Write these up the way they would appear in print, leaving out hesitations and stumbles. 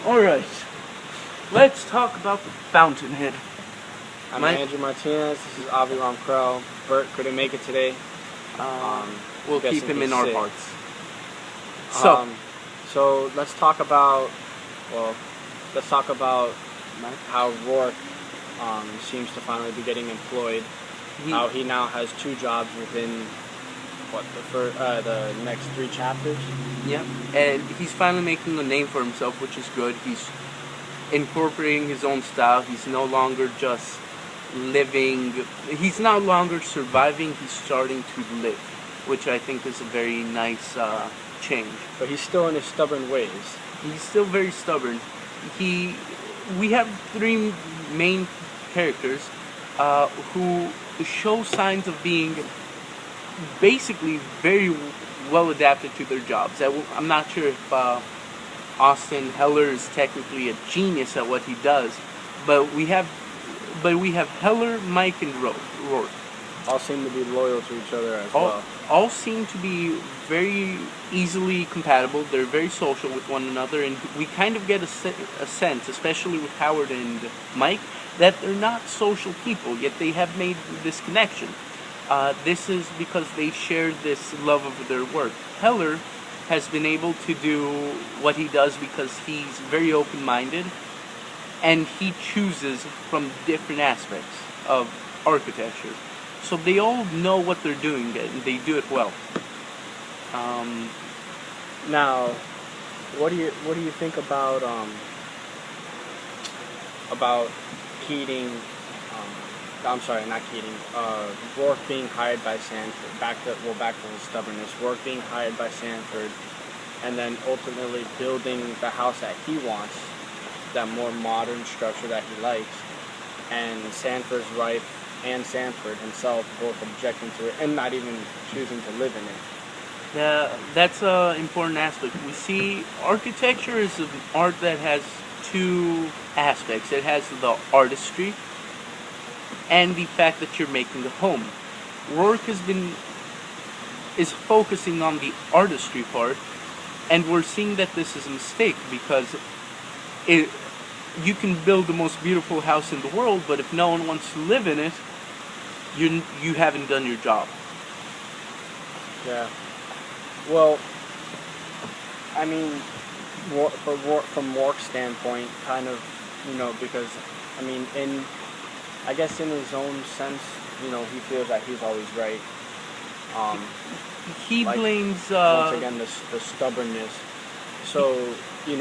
Alright, let's talk about the Fountainhead. I'm Andrew Martinez, this is Aviram Crow. Bert couldn't make it today. We'll keep him in our hearts. So let's talk about, how Rourke seems to finally be getting employed. How he now has 2 jobs within the next 3 chapters. Yeah, and he's finally making a name for himself, which is good. He's incorporating his own style. He's no longer just living. He's no longer surviving. He's starting to live, which I think is a very nice change. But he's still in his stubborn ways. He's still very stubborn. We have 3 main characters who show signs of being basically very well adapted to their jobs. I'm not sure if Austin Heller is technically a genius at what he does, but we have Heller, Mike, and Rourke. All seem to be loyal to each other as well. All seem to be very easily compatible. They're very social with one another, and we kind of get a sense, especially with Howard and Mike, that they're not social people, yet they have made this connection. This is because they share this love of their work. Heller has been able to do what he does because he's very open-minded, and he chooses from different aspects of architecture. So they all know what they're doing, and they do it well. Now, what do you think about Keating? I'm sorry, not Keating. Rourke being hired by Sanford. Back to his stubbornness. Rourke being hired by Sanford, and then ultimately building the house that he wants, that more modern structure that he likes, and Sanford's wife and Sanford himself both objecting to it and not even choosing to live in it. That's an important aspect. We see architecture is an art that has 2 aspects. It has the artistry and the fact that you're making a home. Rourke is focusing on the artistry part, and we're seeing that this is a mistake because you can build the most beautiful house in the world, but if no one wants to live in it, you haven't done your job. Yeah. Well, I mean, from Rourke's standpoint, kind of, because, I mean, I guess in his own sense, he feels that he's always right. He blames once again the stubbornness. So he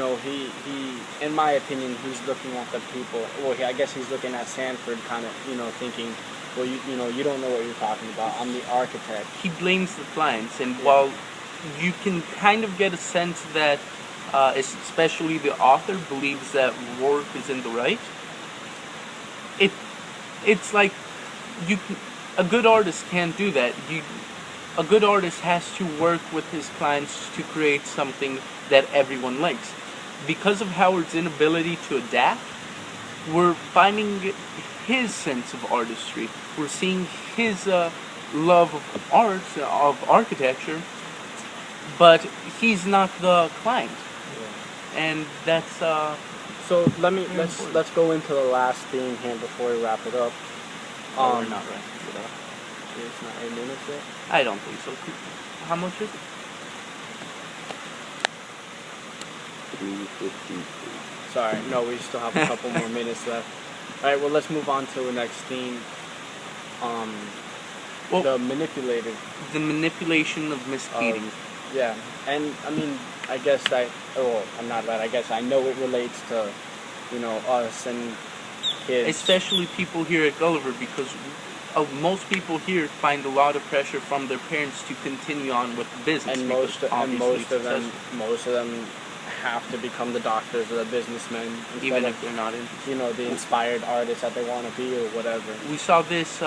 in my opinion, he's looking at the people. Well, I guess he's looking at Sanford, kind of thinking, well, you don't know what you're talking about. I'm the architect. He blames the clients, and while you can kind of get a sense that, especially the author believes that Rourke is in the right, it's like a good artist can't do that. A good artist has to work with his clients to create something that everyone likes. Because of Howard's inability to adapt, we're finding his sense of artistry. We're seeing his love of art, of architecture, but he's not the client. Yeah. And that's so let's go into the last theme here before we wrap it up. We're not wrapping it up. It's not 8 minutes yet? I don't think so. How much is it? 3:53. Sorry, no, we still have a couple more minutes left. Alright, well, let's move on to the next theme. The manipulation of Miss Keating. Yeah, and I mean, I know it relates to, us and kids. Especially people here at Gulliver, because most people here find a lot of pressure from their parents to continue on with business. And most of them have to become the doctors or the businessmen, even if they're not interested. The inspired artists that they want to be or whatever. We saw this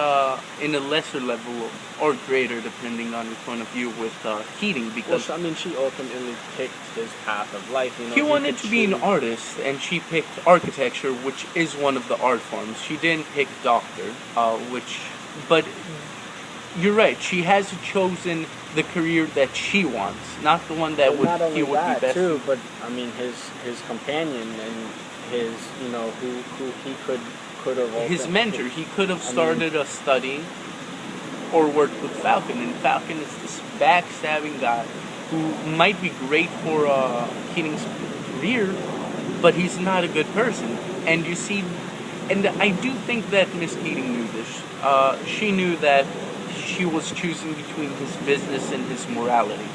in a lesser level or greater, depending on your point of view, with Keating, because she ultimately picked his path of life. He wanted to be an artist, and she picked architecture, which is one of the art forms. She didn't pick doctor, but you're right. She has chosen the career that she wants, not the one that But not he only would that be best. too, but I mean his companion and his who he could have His mentor. He could have I mean, started a study or worked with Falcon, and Falcon is this backstabbing guy who might be great for Keating's career, but he's not a good person. And you see, and I do think that Miss Keating knew this. She knew that she was choosing between his business and his morality.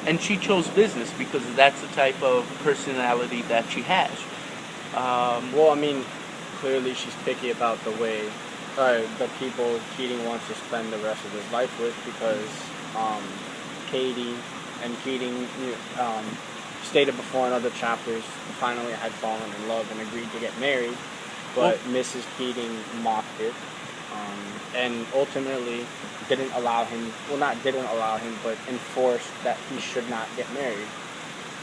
And she chose business because that's the type of personality that she has. well, I mean, clearly she's picky about the people Keating wants to spend the rest of his life with because Katie and Keating stated before in other chapters finally had fallen in love and agreed to get married, but Mrs. Keating mocked it and ultimately didn't allow him, well, not didn't allow him, but enforced that he should not get married.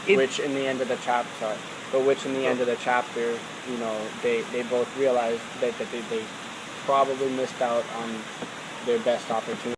Which in the end of the chapter, they both realized that they probably missed out on their best opportunity.